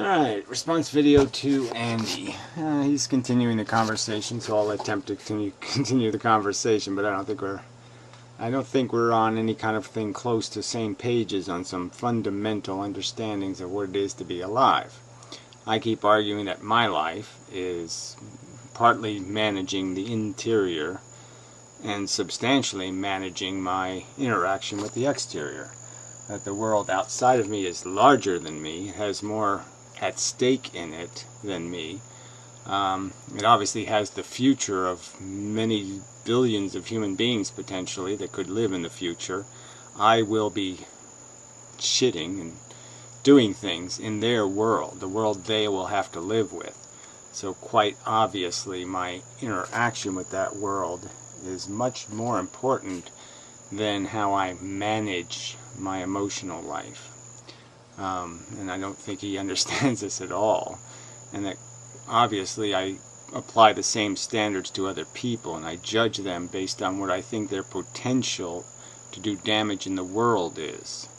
Alright, response video to Andy. He's continuing the conversation, so I'll attempt to continue the conversation, but I don't think we're on any kind of thing close to same pages on some fundamental understandings of what it is to be alive. I keep arguing that my life is partly managing the interior and substantially managing my interaction with the exterior. That the world outside of me is larger than me, has more at stake in it than me. It obviously has the future of many billions of human beings potentially that could live in the future. I will be shitting and doing things in their world, the world they will have to live with. So quite obviously my interaction with that world is much more important than how I manage my emotional life. And I don't think he understands this at all. And that obviously I apply the same standards to other people, and I judge them based on what I think their potential to do damage in the world is.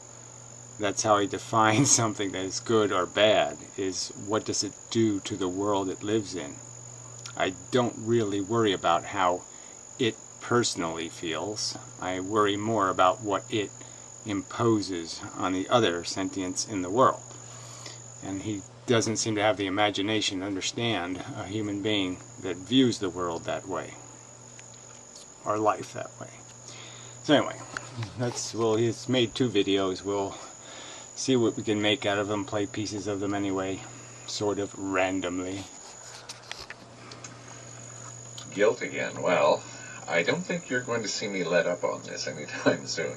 That's how I define something that is good or bad, is what does it do to the world it lives in. I don't really worry about how it personally feels. I worry more about what it imposes on the other sentients in the world. And he doesn't seem to have the imagination to understand a human being that views the world that way, or life that way. So anyway, he's made 2 videos. We'll see what we can make out of them, play pieces of them anyway, sort of randomly. Guilt again. Well, I don't think you're going to see me let up on this anytime soon.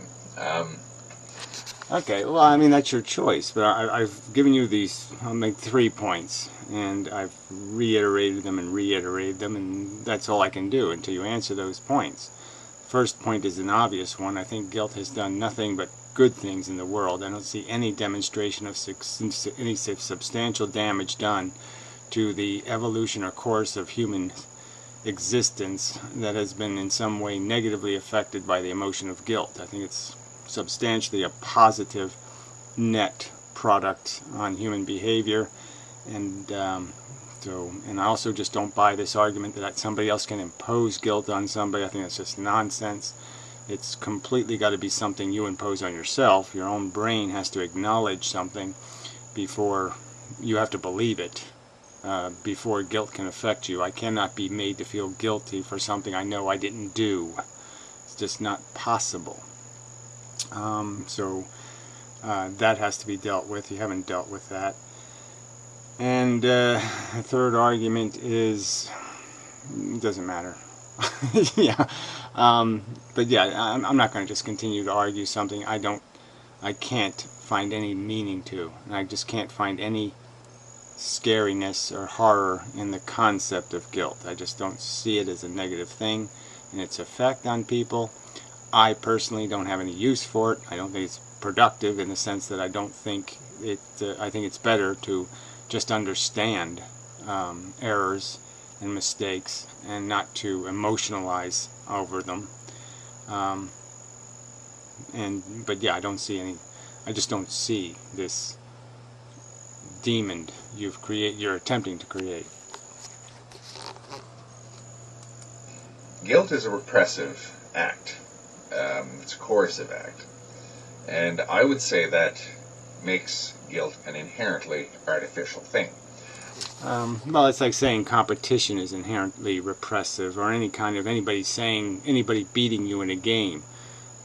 Okay, well, I mean, that's your choice, but I've given you these, I'll make 3 points, and I've reiterated them, and that's all I can do until you answer those points. First point is an obvious one. I think guilt has done nothing but good things in the world. I don't see any demonstration of any substantial damage done to the evolution or course of human existence that has been in some way negatively affected by the emotion of guilt. I think it's substantially a positive net product on human behavior, and I also just don't buy this argument that somebody else can impose guilt on somebody. I think that's just nonsense. It's completely got to be something you impose on yourself. Your own brain has to acknowledge something before you have to believe it, before guilt can affect you. I cannot be made to feel guilty for something I know I didn't do. It's just not possible. That has to be dealt with. You haven't dealt with that. And the third argument is, it doesn't matter. Yeah. But yeah, I'm not going to just continue to argue something I can't find any meaning to. And I just can't find any scariness or horror in the concept of guilt. I just don't see it as a negative thing and its effect on people. I personally don't have any use for it. I don't think it's productive in the sense that I don't think it. I think it's better to just understand errors and mistakes and not to emotionalize over them. But yeah, I don't see any. I just don't see this demon you're attempting to create. Guilt is a repressive act. It's a coercive act. And I would say that makes guilt an inherently artificial thing. Well, it's like saying competition is inherently repressive, or anybody beating you in a game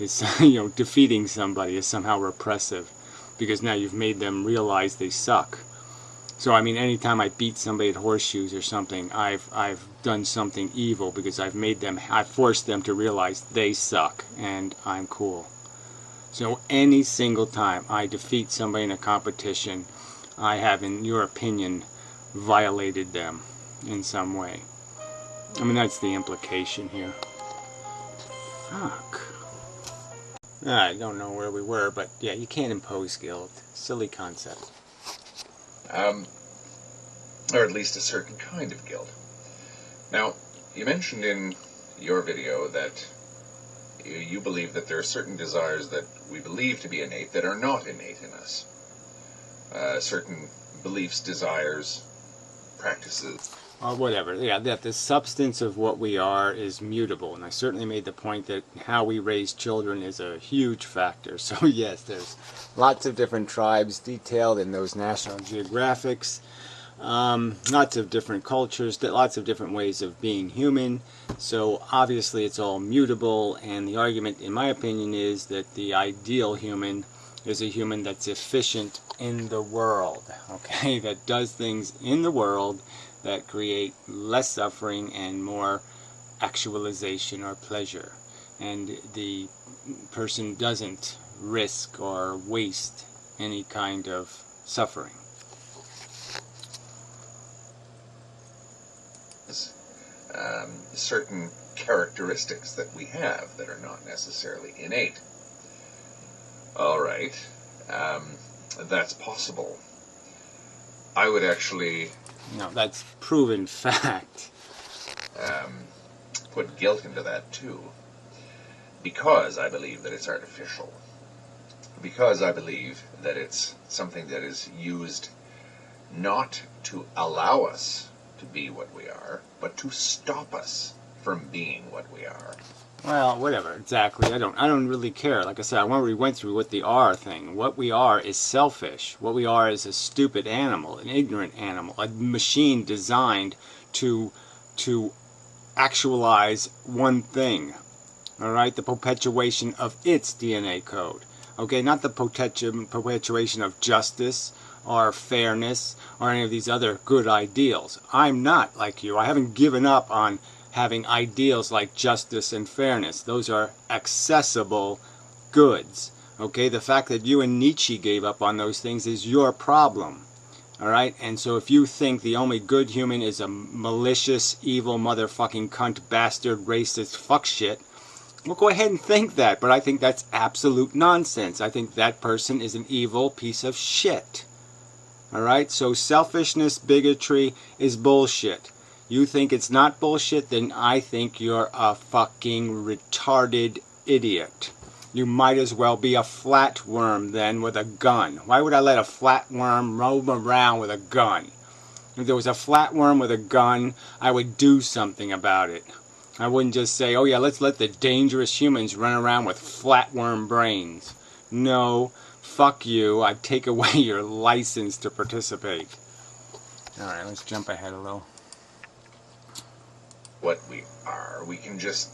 is, defeating somebody is somehow repressive, because now you've made them realize they suck. So I mean, anytime I beat somebody at horseshoes or something, I've done something evil, because I've forced them to realize they suck and I'm cool. So any single time I defeat somebody in a competition, I have, in your opinion, violated them in some way. I mean, that's the implication here. Fuck. I don't know where we were, but yeah, you can't impose guilt. Silly concept. Or at least a certain kind of guilt. Now, you mentioned in your video that you believe that there are certain desires that we believe to be innate that are not innate in us. Certain beliefs, desires, practices. Or whatever, yeah, that the substance of what we are is mutable. And I certainly made the point that how we raise children is a huge factor. So yes, there's lots of different tribes detailed in those National Geographics, lots of different cultures, lots of different ways of being human. So obviously it's all mutable, and the argument, in my opinion, is that the ideal human is a human that's efficient in the world, okay, that does things in the world that create less suffering and more actualization or pleasure. And the person doesn't risk or waste any kind of suffering. Certain characteristics that we have that are not necessarily innate. All right, that's possible. I would actually No, that's proven fact. put guilt into that too, because I believe that it's artificial. Because I believe that it's something that is used not to allow us to be what we are, but to stop us from being what we are. Well, whatever, exactly. I don't really care. Like I said, I already went through what the are thing. What we are is selfish. What we are is a stupid animal, an ignorant animal, a machine designed to actualize one thing. All right, the perpetuation of its DNA code. Okay, not the perpetuation of justice or fairness or any of these other good ideals. I'm not like you. I haven't given up on having ideals like justice and fairness. Those are accessible goods. Okay, the fact that you and Nietzsche gave up on those things is your problem. Alright, and so if you think the only good human is a malicious, evil, motherfucking cunt, bastard, racist, fuck shit, well, go ahead and think that, but I think that's absolute nonsense. I think that person is an evil piece of shit. Alright, so selfishness, bigotry is bullshit. You think it's not bullshit, then I think you're a fucking retarded idiot. You might as well be a flatworm then with a gun. Why would I let a flatworm roam around with a gun? If there was a flatworm with a gun, I would do something about it. I wouldn't just say, oh yeah, let's let the dangerous humans run around with flatworm brains. No, fuck you. I'd take away your license to participate. Alright, let's jump ahead a little. What we are, we can just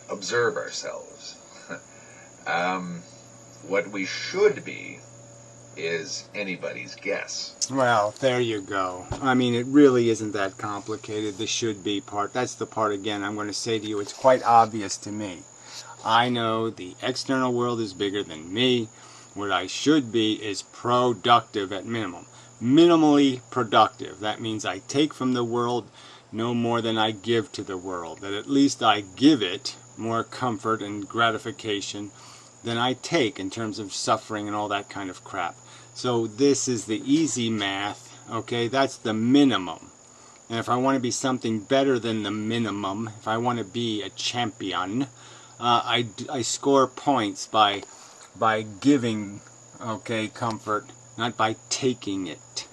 observe ourselves. What we should be is anybody's guess. Well, there you go. I mean, it really isn't that complicated, the should be part. That's the part, again, I'm going to say to you, it's quite obvious to me. I know the external world is bigger than me. What I should be is productive at minimum. Minimally productive. That means I take from the world no more than I give to the world. That at least I give it more comfort and gratification than I take in terms of suffering and all that kind of crap. So this is the easy math, okay? That's the minimum. And if I want to be something better than the minimum, if I want to be a champion, I score points by giving, okay, comfort, not by taking it.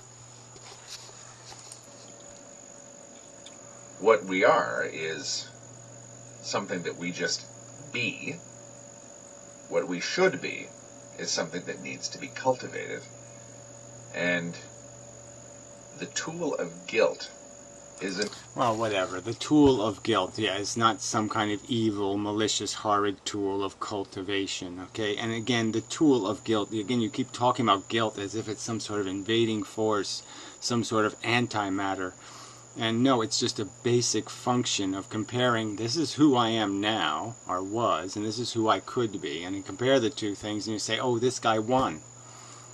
What we are is something that we just be. What we should be is something that needs to be cultivated. And the tool of guilt isn't... Well, whatever. The tool of guilt, yeah, is not some kind of evil, malicious, horrid tool of cultivation, okay? And again, the tool of guilt, again, you keep talking about guilt as if it's some sort of invading force, some sort of antimatter. And no, it's just a basic function of comparing, this is who I am now, or was, and this is who I could be. And you compare the two things and you say, oh, this guy won.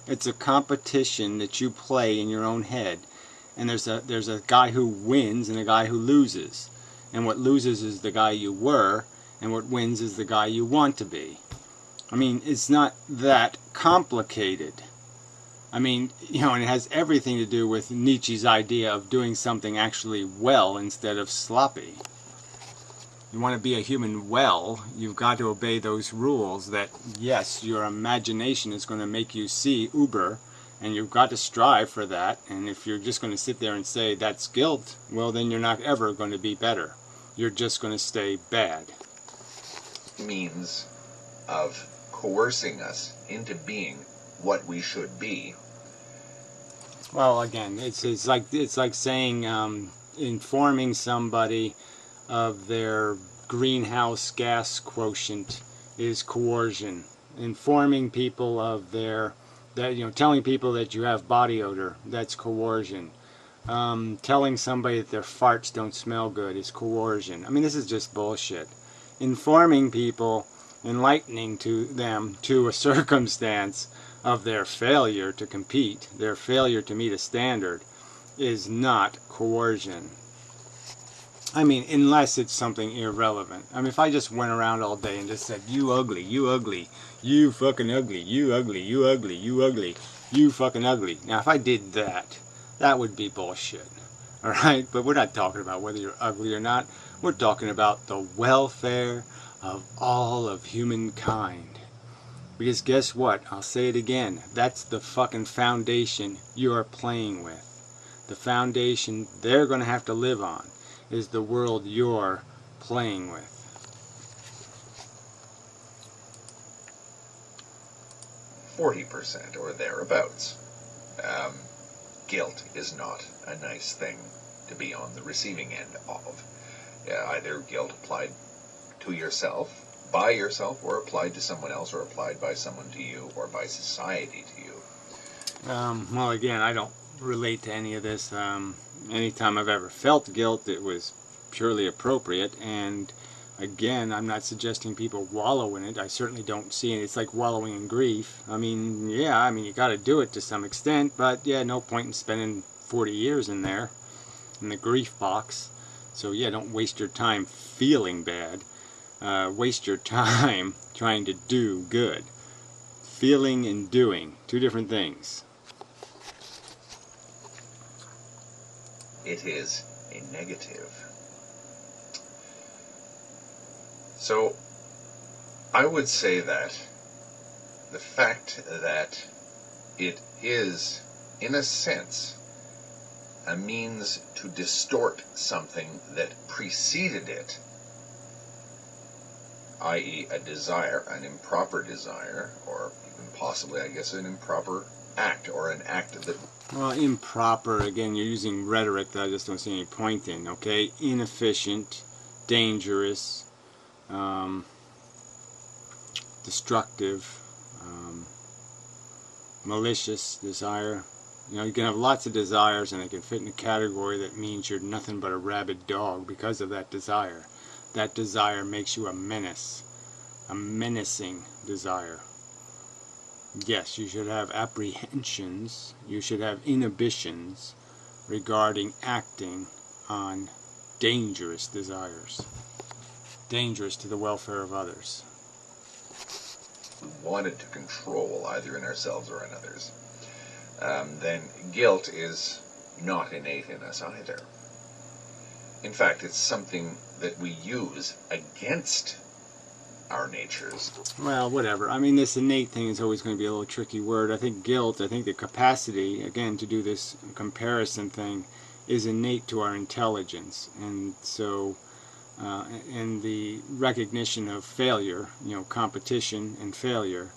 It's a competition that you play in your own head. And there's a guy who wins and a guy who loses. And what loses is the guy you were, and what wins is the guy you want to be. I mean, it's not that complicated. I mean, you know, and it has everything to do with Nietzsche's idea of doing something actually well instead of sloppy. You want to be a human well, you've got to obey those rules that, yes, your imagination is going to make you see Uber And you've got to strive for that. And if you're just going to sit there and say that's guilt, well, then you're not ever going to be better. You're just going to stay bad. Means of coercing us into being what we should be. Well, again, it's like saying informing somebody of their greenhouse gas quotient is coercion. Informing people of telling people that you have body odor, that's coercion. Telling somebody that their farts don't smell good is coercion. I mean, this is just bullshit. Informing people, enlightening to them to a circumstance of their failure to compete, their failure to meet a standard, is not coercion. I mean, unless it's something irrelevant. I mean, if I just went around all day and just said, you ugly, you fucking ugly, you ugly, you ugly, you ugly, you fucking ugly. Now, if I did that, that would be bullshit. Alright? But we're not talking about whether you're ugly or not. We're talking about the welfare of all of humankind. Because guess what? I'll say it again. That's the fucking foundation you're playing with. The foundation they're going to have to live on is the world you're playing with. %40 or thereabouts. Guilt is not a nice thing to be on the receiving end of. Either guilt applied to yourself, by yourself, or applied to someone else, or applied by someone to you, or by society to you. Well, again, I don't relate to any of this. Anytime I've ever felt guilt, it was purely appropriate, and again, I'm not suggesting people wallow in it. I certainly don't see it. It's like wallowing in grief. I mean, yeah, you got to do it to some extent, but yeah, no point in spending 40 years in there, in the grief box. So yeah, don't waste your time feeling bad. Waste your time trying to do good. Feeling and doing, two different things. It is a negative. So, I would say that the fact that it is, in a sense, a means to distort something that preceded it, i.e. a desire, an improper desire, or even possibly, I guess, an improper act, or an act that... Well, improper, again, you're using rhetoric that I just don't see any point in, okay? Inefficient, dangerous, destructive, malicious desire. You can have lots of desires and they can fit in a category that means you're nothing but a rabid dog because of that desire. That desire makes you a menace, a menacing desire. Yes, you should have apprehensions, you should have inhibitions regarding acting on dangerous desires. Dangerous to the welfare of others. Wanted to control either in ourselves or in others. Then guilt is not innate in us either. In fact, it's something that we use against our natures. Well, whatever. This innate thing is always going to be a little tricky word. I think guilt, the capacity, again, to do this comparison thing, is innate to our intelligence. And so, and the recognition of failure, competition and failure,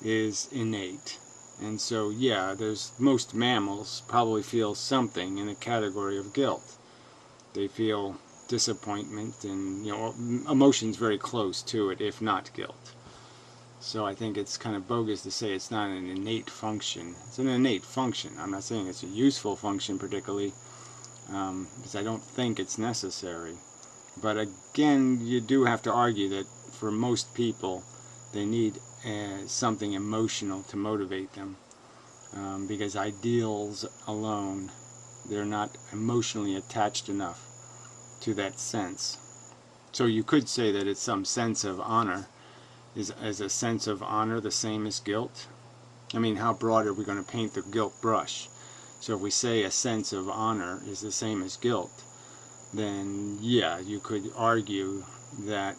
is innate. And so, yeah, most mammals probably feel something in the category of guilt. They feel disappointment and emotions very close to it, if not guilt. So I think it's kind of bogus to say it's not an innate function. It's an innate function. I'm not saying it's a useful function particularly, because I don't think it's necessary. But again, you do have to argue that for most people they need something emotional to motivate them, because ideals alone, they're not emotionally attached enough to that sense. So you could say that it's some sense of honor. Is a sense of honor the same as guilt? How broad are we going to paint the guilt brush? So if we say a sense of honor is the same as guilt, then yeah, you could argue that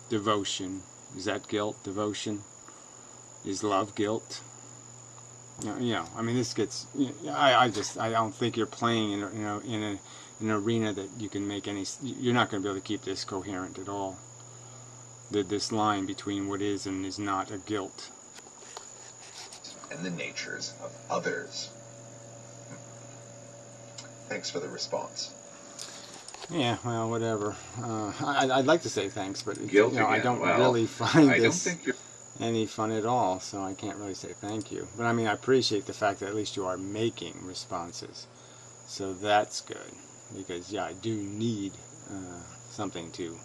devotion, is that guilt? Devotion? Is love guilt? I mean, this gets. I don't think you're playing in an arena that you can make any. You're not going to be able to keep this coherent at all. This line between what is and is not a guilt. And the natures of others. Thanks for the response. Yeah, well, whatever. I'd like to say thanks, but Guilt again. I don't Well, really find I don't this think you're... any fun at all, so I can't really say thank you. But I mean, I appreciate the fact that at least you are making responses, so that's good. Because yeah, I do need something to,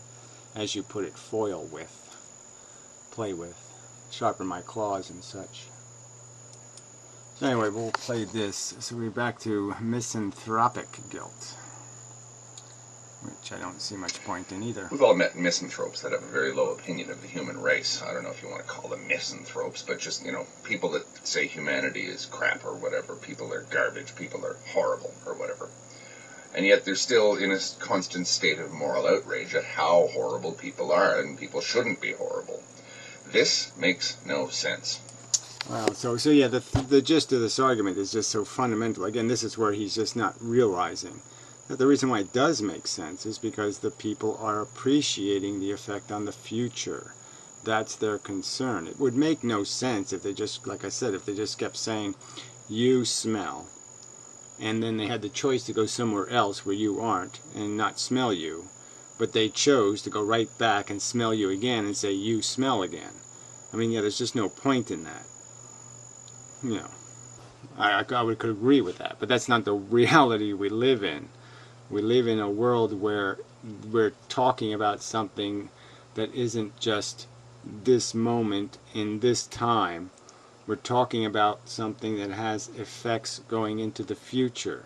as you put it, foil with, play with, sharpen my claws and such. So anyway, we'll play this. So we're back to misanthropic guilt, which I don't see much point in either. We've all met misanthropes that have a very low opinion of the human race. I don't know if you want to call them misanthropes, but just, people that say humanity is crap or whatever. People are garbage. People are horrible or whatever. And yet they're still in a constant state of moral outrage at how horrible people are, and people shouldn't be horrible. This makes no sense. Well, so yeah, the gist of this argument is just so fundamental. Again, this is where he's just not realizing that the reason why it does make sense is because the people are appreciating the effect on the future. That's their concern. It would make no sense if they just, like I said, if they just kept saying, you smell, and then they had the choice to go somewhere else where you aren't and not smell you, but they chose to go right back and smell you again and say, you smell again. I mean, yeah, there's just no point in that. I could agree with that, but that's not the reality we live in. We live in a world where we're talking about something that isn't just this moment in this time. We're talking about something that has effects going into the future.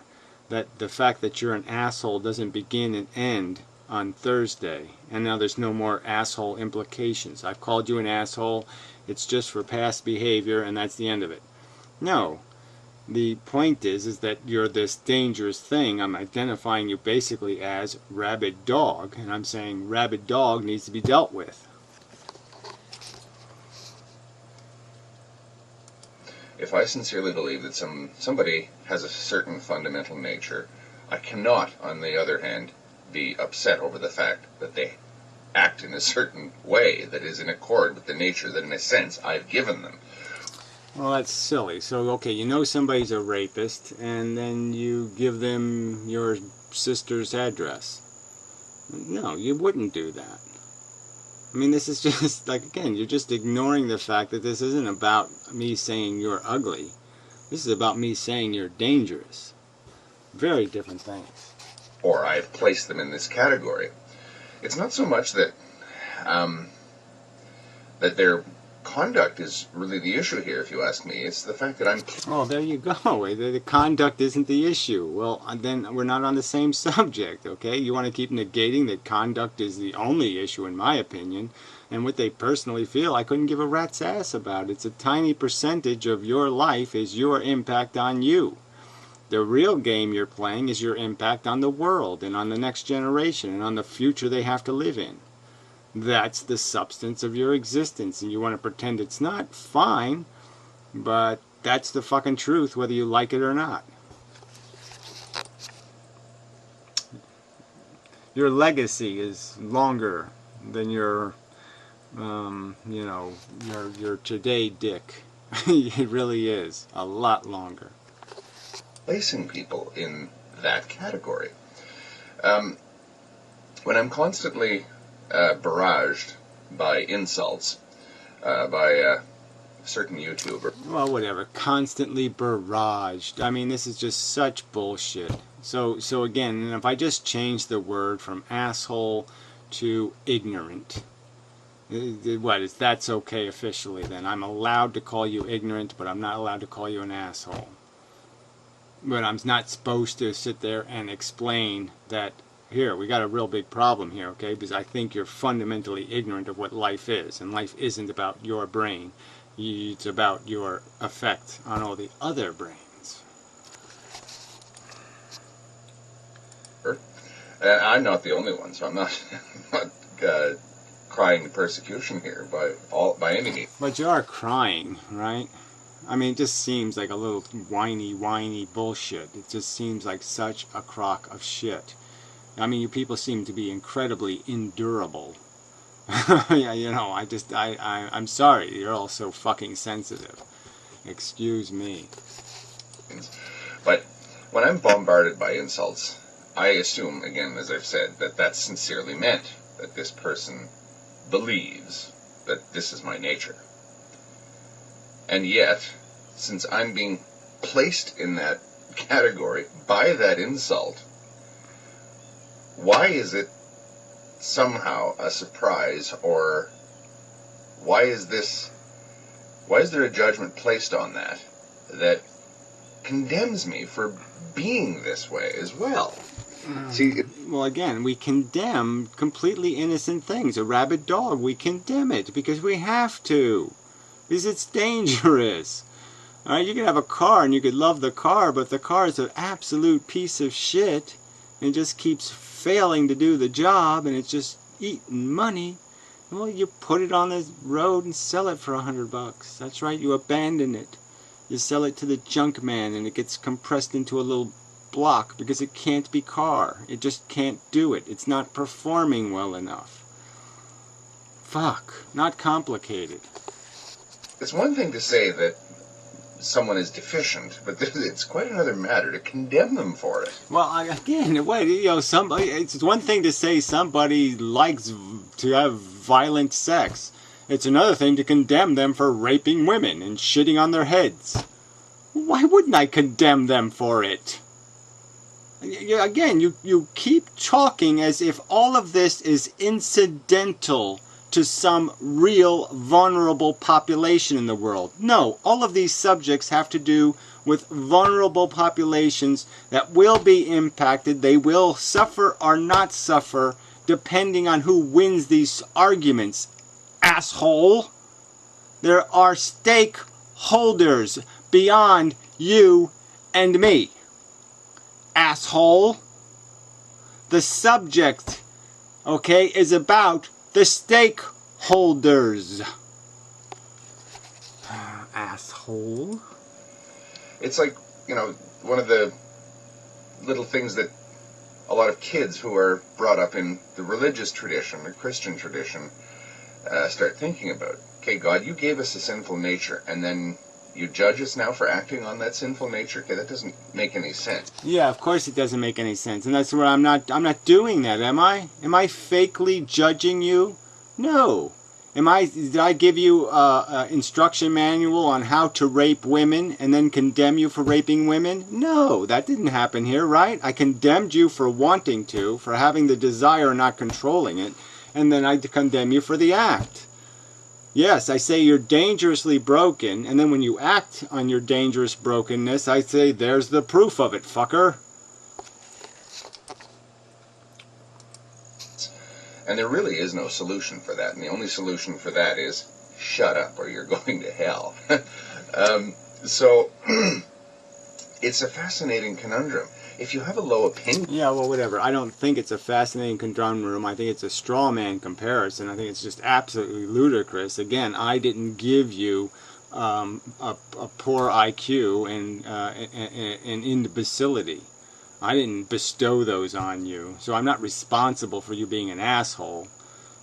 That the fact that you're an asshole doesn't begin and end on Thursday, and now there's no more asshole implications. I've called you an asshole, it's just for past behavior, and that's the end of it. No. The point is that you're this dangerous thing. I'm identifying you basically as rabid dog, and I'm saying rabid dog needs to be dealt with. If I sincerely believe that somebody has a certain fundamental nature, I cannot, on the other hand, be upset over the fact that they act in a certain way that is in accord with the nature that, in a sense, I've given them. Well, that's silly. So, okay, somebody's a rapist, and then you give them your sister's address. No, you wouldn't do that. I mean, this is just, again, you're just ignoring the fact that this isn't about me saying you're ugly. This is about me saying you're dangerous. Very different things. Or I've placed them in this category. It's not so much that that their conduct is really the issue here, if you ask me. It's the fact that I'm... Oh, there you go. The conduct isn't the issue. Well, then we're not on the same subject, okay? You want to keep negating that conduct is the only issue, in my opinion, and what they personally feel, I couldn't give a rat's ass about. It's a tiny percentage of your life is your impact on you. The real game you're playing is your impact on the world and on the next generation and on the future they have to live in. That's the substance of your existence, and you want to pretend it's not? Fine, but that's the fucking truth, whether you like it or not. Your legacy is longer than your today dick. It really is a lot longer. Placing people in that category. When I'm constantly barraged by insults by a certain YouTuber. Well, whatever. Constantly barraged. I mean, this is just such bullshit. So again, if I just change the word from asshole to ignorant, that's okay officially then? I'm allowed to call you ignorant, but I'm not allowed to call you an asshole. But I'm not supposed to sit there and explain that, here, we got a real big problem here, okay? Because I think you're fundamentally ignorant of what life is. And life isn't about your brain. It's about your effect on all the other brains. I'm not the only one, so I'm not crying persecution here by any means. But you are crying, right? I mean, it just seems like a little whiny bullshit. It just seems like such a crock of shit. I mean, you people seem to be incredibly endurable. Yeah, you know, I'm sorry, you're all so fucking sensitive. Excuse me. But when I'm bombarded by insults, I assume, again, as I've said, that that's sincerely meant, that this person believes that this is my nature. And yet, since I'm being placed in that category by that insult, why is it somehow a surprise, or why is there a judgment placed on that condemns me for being this way as well? See, well, again, we condemn completely innocent things. A rabid dog, we condemn it because we have to. Because it's dangerous. All right, you could have a car and you could love the car, but the car is an absolute piece of shit and just keeps failing to do the job, and it's just eating money. Well, you put it on the road and sell it for $100. That's right, you abandon it. You sell it to the junk man, and it gets compressed into a little block because it can't be car. It just can't do it. It's not performing well enough. Fuck, not complicated. It's one thing to say that someone is deficient, but it's quite another matter to condemn them for it. Well, again, wait, you know, it's one thing to say somebody likes to have violent sex. It's another thing to condemn them for raping women and shitting on their heads. Why wouldn't I condemn them for it? Again, you keep talking as if all of this is incidental to some real vulnerable population in the world. No, all of these subjects have to do with vulnerable populations that will be impacted. They will suffer or not suffer depending on who wins these arguments. Asshole! There are stakeholders beyond you and me. Asshole! The subject, okay, is about the stakeholders. Asshole. It's like, you know, one of the little things that a lot of kids who are brought up in the religious tradition, the Christian tradition, start thinking about. Okay, God, you gave us a sinful nature, and then you judge us now for acting on that sinful nature? Okay, that doesn't make any sense. Yeah, of course it doesn't make any sense. And that's where I'm not doing that, am I? Am I fakely judging you? No. Did I give you an instruction manual on how to rape women and then condemn you for raping women? No, that didn't happen here, right? I condemned you for wanting to, for having the desire and not controlling it, and then I condemn you for the act. Yes, I say you're dangerously broken, and then when you act on your dangerous brokenness, I say there's the proof of it, fucker. And there really is no solution for that, and the only solution for that is shut up or you're going to hell. So it's a fascinating conundrum. If you have a low opinion... Yeah, well, whatever. I don't think it's a fascinating conundrum. I think it's a straw man comparison. I think it's just absolutely ludicrous. Again, I didn't give you a poor IQ and imbecility. I didn't bestow those on you. So I'm not responsible for you being an asshole.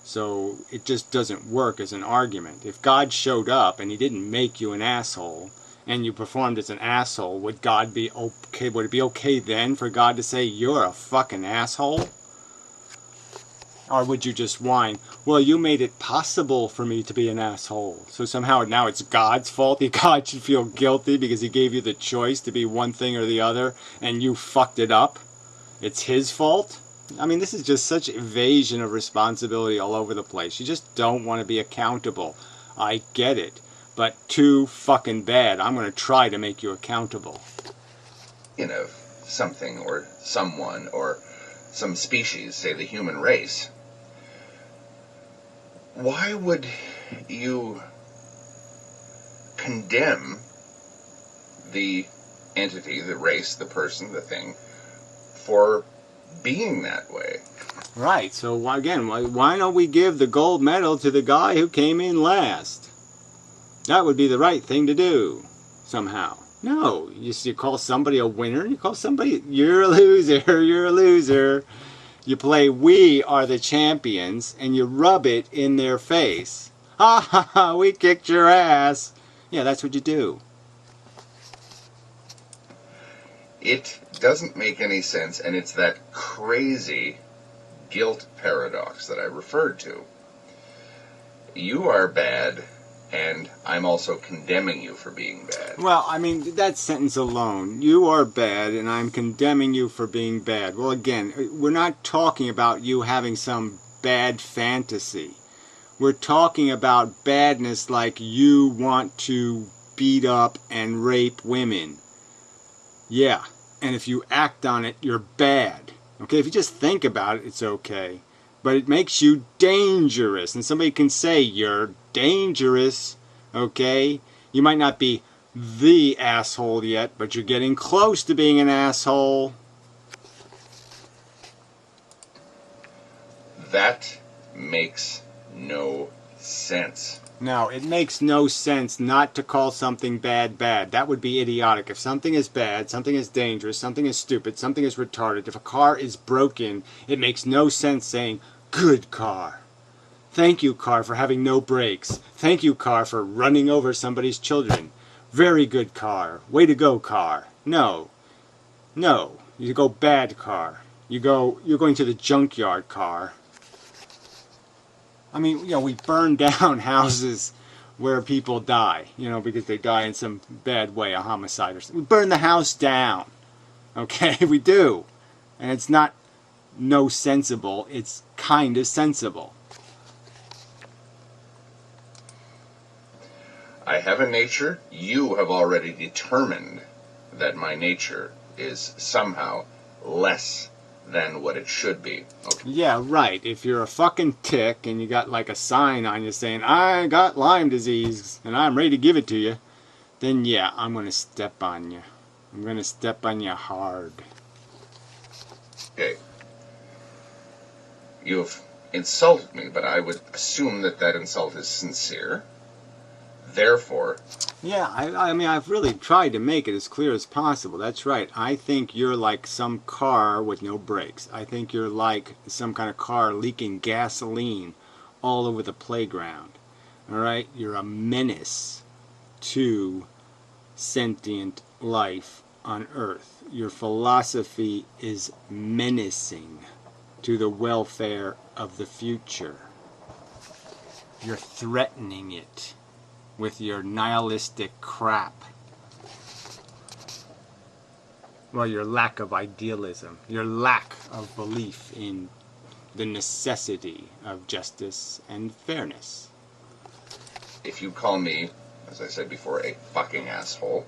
So it just doesn't work as an argument. If God showed up and he didn't make you an asshole, and you performed as an asshole, would God be okay? Would it be okay then for God to say you're a fucking asshole? Or would you just whine, well, you made it possible for me to be an asshole, so somehow now it's God's fault? God should feel guilty because he gave you the choice to be one thing or the other, and you fucked it up? It's his fault? I mean, this is just such evasion of responsibility all over the place. You just don't want to be accountable. I get it. But too fucking bad. I'm going to try to make you accountable. You know, something or someone or some species, say the human race. Why would you condemn the entity, the race, the person, the thing, for being that way? Right. So again, why don't we give the gold medal to the guy who came in last? That would be the right thing to do. somehow. No, you call somebody a winner, you call somebody, you're a loser, you're a loser. You play we are the champions and you rub it in their face. Ha ha ha, we kicked your ass. Yeah, that's what you do. It doesn't make any sense, and it's that crazy guilt paradox that I referred to. You are bad, and I'm also condemning you for being bad. Well, I mean, that sentence alone, you are bad and I'm condemning you for being bad. Well, again, we're not talking about you having some bad fantasy. We're talking about badness like you want to beat up and rape women. Yeah, and if you act on it, you're bad. Okay, if you just think about it, it's okay. But it makes you dangerous. And somebody can say, you're dangerous, okay? You might not be the asshole yet, but you're getting close to being an asshole. That makes no sense. No, it makes no sense not to call something bad bad. That would be idiotic. If something is bad, something is dangerous, something is stupid, something is retarded, if a car is broken, it makes no sense saying, good car. Thank you, car, for having no brakes. Thank you, car, for running over somebody's children. Very good car. Way to go, car. No. No. You go bad car. You're going to the junkyard, car. I mean, we burn down houses where people die, because they die in some bad way, a homicide or something. We burn the house down. Okay, we do. And it's not no sensible, it's kind of sensible. I have a nature. You have already determined that my nature is somehow less than what it should be. Okay. Yeah, right. If you're a fucking tick and you got like a sign on you saying, I got Lyme disease and I'm ready to give it to you, then yeah, I'm going to step on you. I'm going to step on you hard. Okay. You've insulted me, but I would assume that that insult is sincere. Therefore... Yeah, I mean, I've really tried to make it as clear as possible. That's right. I think you're like some car with no brakes. I think you're like some kind of car leaking gasoline all over the playground. All right? You're a menace to sentient life on Earth. Your philosophy is menacing to the welfare of the future. You're threatening it with your nihilistic crap. Well, your lack of idealism, your lack of belief in the necessity of justice and fairness. If you call me, as I said before, a fucking asshole,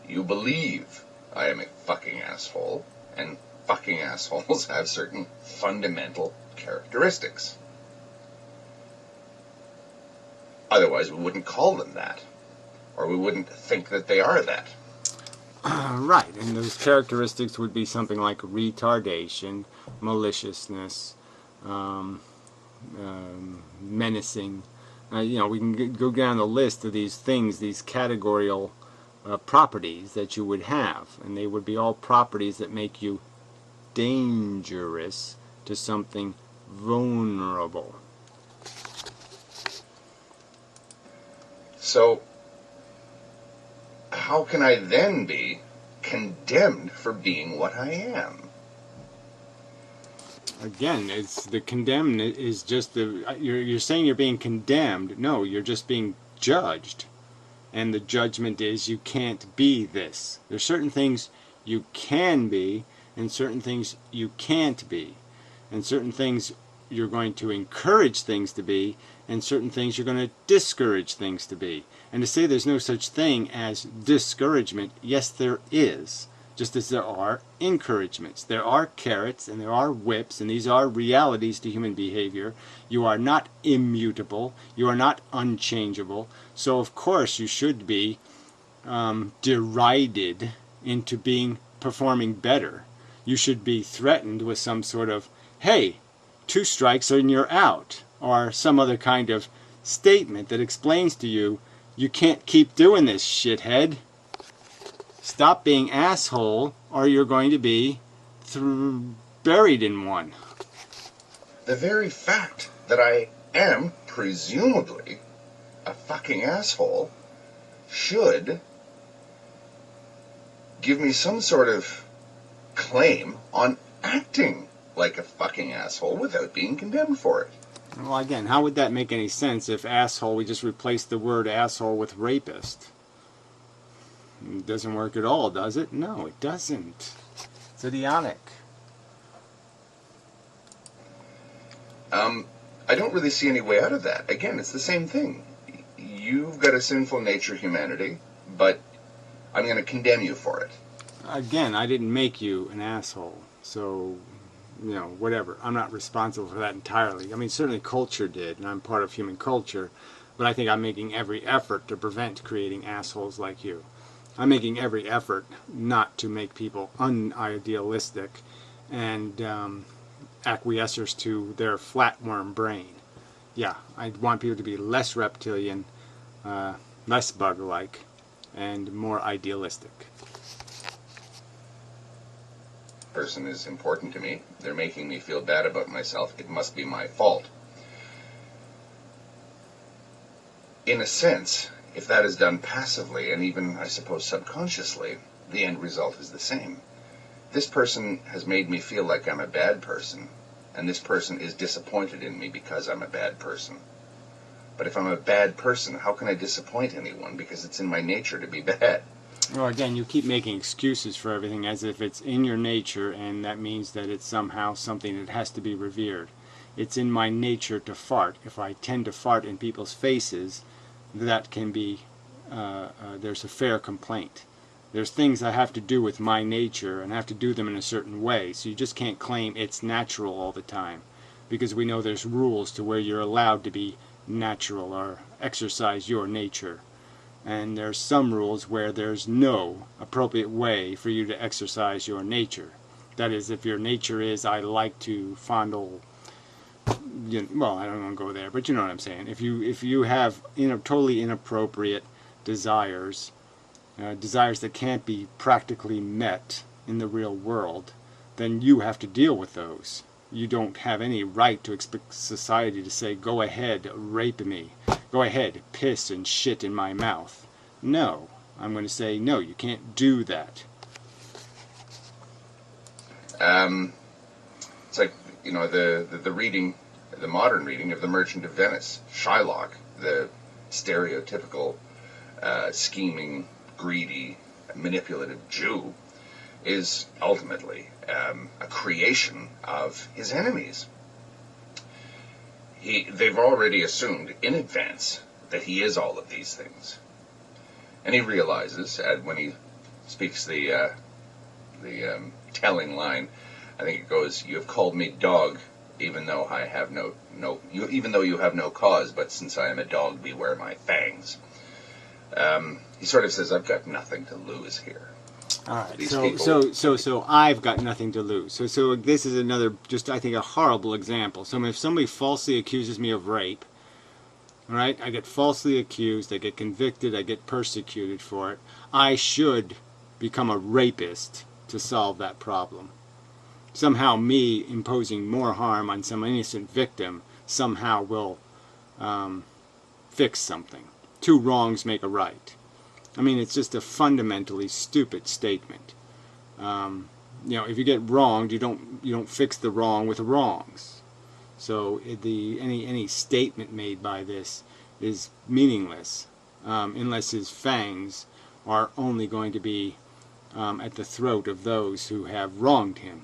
you believe I am a fucking asshole, and fucking assholes have certain fundamental characteristics. Otherwise, we wouldn't call them that. Or we wouldn't think that they are that. Right, and those characteristics would be something like retardation, maliciousness, menacing. We can go down the list of these things, these categorical properties that you would have. And they would be all properties that make you dangerous to something vulnerable. So, how can I then be condemned for being what I am? Again, it's the condemned is just you're saying you're being condemned. No, you're just being judged. And the judgment is you can't be this. There's certain things you can be and certain things you can't be. And certain things you're going to encourage things to be, and certain things you're going to discourage things to be. And to say there's no such thing as discouragement, yes there is. Just as there are encouragements. There are carrots and there are whips, and these are realities to human behavior. You are not immutable. You are not unchangeable. So of course you should be derided into performing better. You should be threatened with some sort of, hey, 2 strikes and you're out, or some other kind of statement that explains to you, you can't keep doing this, shithead. Stop being asshole, or you're going to be buried in one. The very fact that I am presumably a fucking asshole should give me some sort of claim on acting like a fucking asshole without being condemned for it. Well, again, how would that make any sense if asshole, we just replaced the word asshole with rapist? It doesn't work at all, does it? No, it doesn't. It's idiotic. I don't really see any way out of that. Again, it's the same thing. You've got a sinful nature, humanity, but I'm going to condemn you for it. Again, I didn't make you an asshole, so, whatever. I'm not responsible for that entirely. I mean, certainly culture did, and I'm part of human culture, but I think I'm making every effort to prevent creating assholes like you. I'm making every effort not to make people unidealistic and acquiescers to their flatworm brain. Yeah, I want people to be less reptilian, less bug-like, and more idealistic. Person is important to me. They're making me feel bad about myself. It must be my fault. In a sense, if that is done passively and even, I suppose, subconsciously, the end result is the same. This person has made me feel like I'm a bad person, and this person is disappointed in me because I'm a bad person. But if I'm a bad person, how can I disappoint anyone? Because it's in my nature to be bad. Well, again, you keep making excuses for everything as if it's in your nature, and that means that it's somehow something that has to be revered. It's in my nature to fart. If I tend to fart in people's faces, that can be, there's a fair complaint. There's things I have to do with my nature, and I have to do them in a certain way, so you just can't claim it's natural all the time, because we know there's rules to where you're allowed to be natural or exercise your nature. And there's some rules where there's no appropriate way for you to exercise your nature. That is, if your nature is, I like to fondle, well, I don't want to go there, but you know what I'm saying. If you have totally inappropriate desires, desires that can't be practically met in the real world, then you have to deal with those. You don't have any right to expect society to say, go ahead, rape me. Go ahead, piss and shit in my mouth. No. I'm going to say, no, you can't do that. It's like, the reading, the modern reading of The Merchant of Venice. Shylock, the stereotypical scheming, greedy, manipulative Jew, is ultimately a creation of his enemies. They've already assumed in advance that he is all of these things. And he realizes, when he speaks the telling line, I think it goes, "You have called me dog, even though I have even though you have no cause, but since I am a dog, beware my fangs." He sort of says, "I've got nothing to lose here." All right. So I've got nothing to lose. So this is another, just I think, a horrible example. So if somebody falsely accuses me of rape, all right, I get falsely accused, I get convicted, I get persecuted for it. I should become a rapist to solve that problem. Somehow me imposing more harm on some innocent victim somehow will fix something. Two wrongs make a right. I mean, it's just a fundamentally stupid statement. If you get wronged, you don't fix the wrong with wrongs. So any statement made by this is meaningless unless his fangs are only going to be at the throat of those who have wronged him.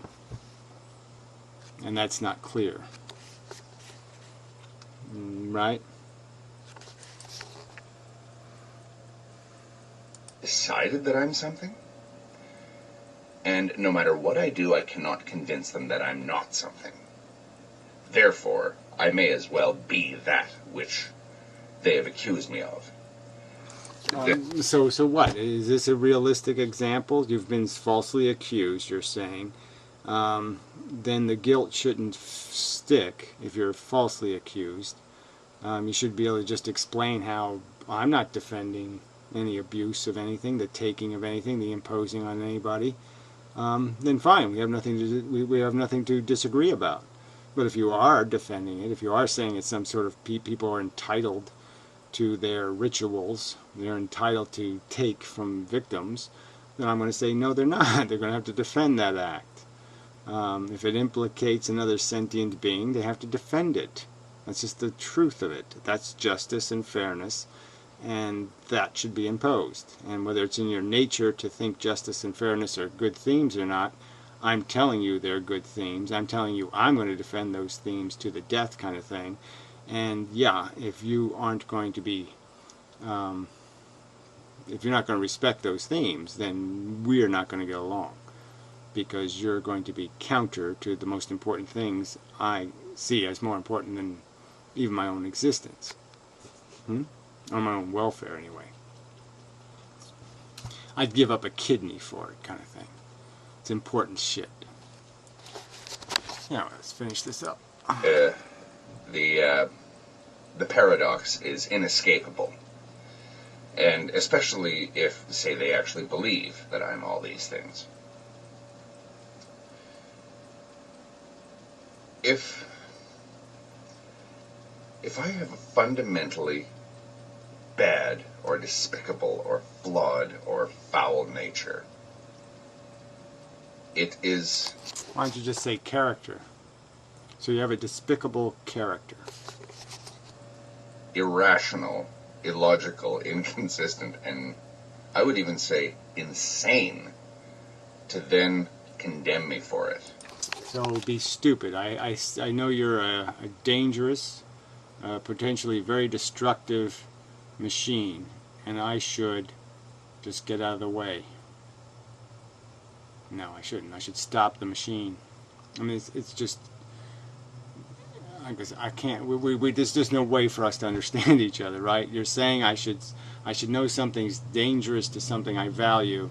And that's not clear. Right? Decided that I'm something? And no matter what I do, I cannot convince them that I'm not something. Therefore, I may as well be that which they have accused me of. So what? Is this a realistic example? You've been falsely accused, you're saying. Then the guilt shouldn't stick if you're falsely accused. You should be able to just explain how I'm not defending any abuse of anything, the taking of anything, the imposing on anybody, then fine, we have nothing to we have nothing to disagree about. But if you are defending it, if you are saying it's some sort of people are entitled to their rituals, they're entitled to take from victims, then I'm going to say no, they're not. They're going to have to defend that act. If it implicates another sentient being, they have to defend it. That's just the truth of it. That's justice and fairness, and that should be imposed. And whether it's in your nature to think justice and fairness are good themes or not, I'm telling you they're good themes. I'm telling you I'm going to defend those themes to the death, kind of thing. And yeah, if you aren't going to be, if you're not going to respect those themes, then we're not going to get along, because you're going to be counter to the most important things I see as more important than even my own existence. Or my own welfare, anyway. I'd give up a kidney for it, kind of thing. It's important shit. Now, let's finish this up. The paradox is inescapable. And especially if, say, they actually believe that I'm all these things. If I have a fundamentally bad or despicable or flawed or foul nature, it is... Why don't you just say character? So you have a despicable character. Irrational, illogical, inconsistent, and I would even say insane to then condemn me for it. So be stupid. I know you're a dangerous, potentially very destructive machine, and I should just get out of the way. No, I shouldn't. I should stop the machine. I mean, it's just, I guess I can't. There's just no way for us to understand each other, right? You're saying I should know something's dangerous to something I value,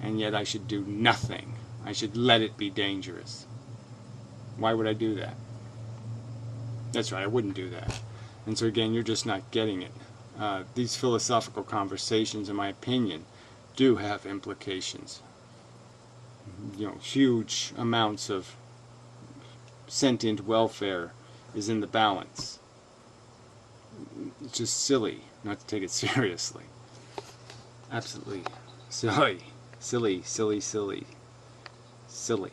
and yet I should do nothing. I should let it be dangerous. Why would I do that? That's right, I wouldn't do that. And so again, you're just not getting it. These philosophical conversations, in my opinion, do have implications. You know, huge amounts of sentient welfare is in the balance. It's just silly not to take it seriously. Absolutely silly. Silly, silly, silly. Silly.